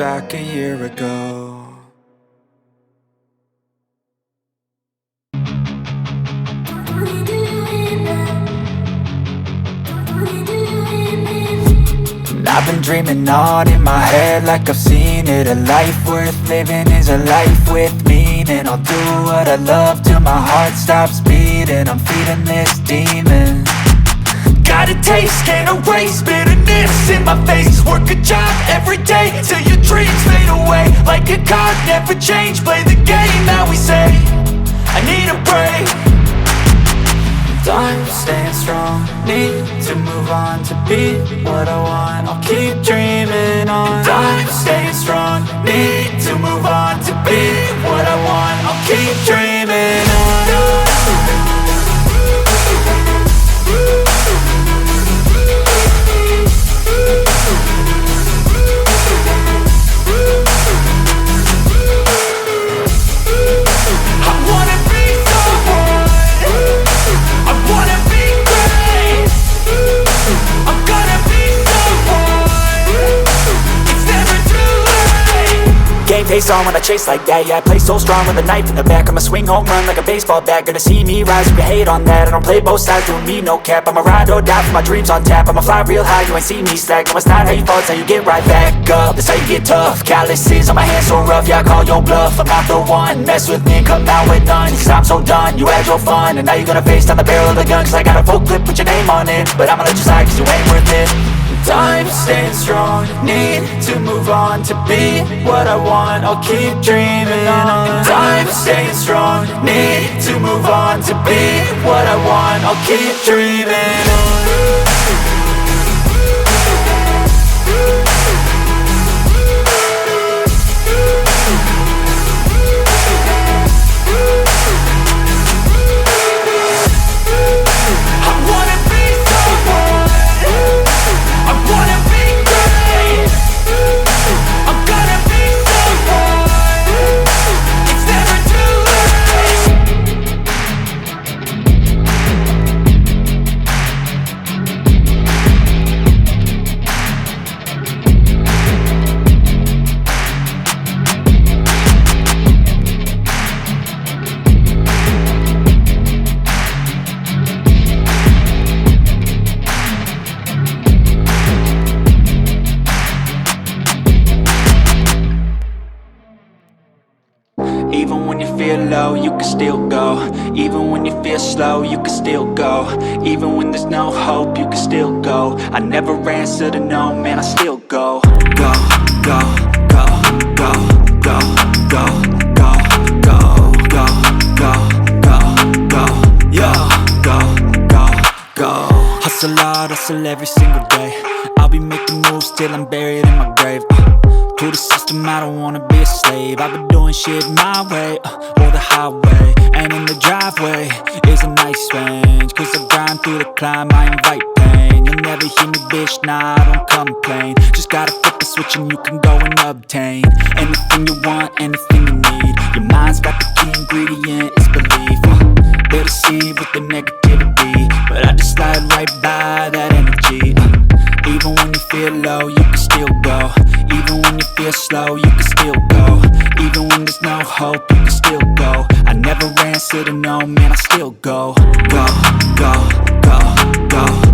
back a year ago. I've been dreaming on in my head like I've seen it. A life worth living is a life with meaning. I'll do what I love till my heart stops beating. I'm feeding this demon. Got a taste, can't erase bitterness in my face. Work a job every day till your dreams fade away. Like a card, never change, play the game that we say. I need a break. I'm staying strong, need to move on to be what I want. I'll keep dreaming on. I'm staying strong, need to move on to be what I want. I'll keep dreaming on. Face on when I chase like that. Yeah, I play so strong with a knife in the back. I'ma swing home run like a baseball bat. Gonna see me rise if you hate on that. I don't play both sides, doing me no cap. I'ma ride or die for my dreams on tap. I'ma fly real high, you ain't see me slack. No, it's not how you fall, it's how you get right back up. That's how you get tough. Calluses on my hands so rough, yeah, I call your bluff. I'm not the one, mess with me and come out with none. Cause I'm so done, you had your fun. And now you're gonna face down the barrel of the gun. Cause I got a full clip, put your name on it. But I'ma let you slide cause you ain't worth it. I'm staying strong, need to move on to be what I want. I'll keep dreaming on. I'm staying strong, need to move on to be what I want. I'll keep dreaming on. Even when you feel low, you can still go. Even when you feel slow, you can still go. Even when there's no hope, you can still go. I never answer to no, man, I still go. Go, go, go, go, go, go, go, go, go, go, go, go, yo, go, go, go. Hustle hard, hustle every single day. I'll be making moves till I'm buried in my grave. To the system, I don't wanna be a slave. I've been doing shit my way, or the highway. And in the driveway is a nice range. Cause I grind through the climb, I invite pain. You'll never hear me, bitch, nah, I don't complain. Just gotta flip the switch and you can go and obtain anything you want, anything you need. Your mind's got the key ingredient, it's belief. They're deceived with the negativity, but I just slide right by that energy. Even when you feel low, you can still go. Even when you feel slow, you can still go. Even when there's no hope, you can still go. I never answer to no, man, I still go. Go, go, go, go.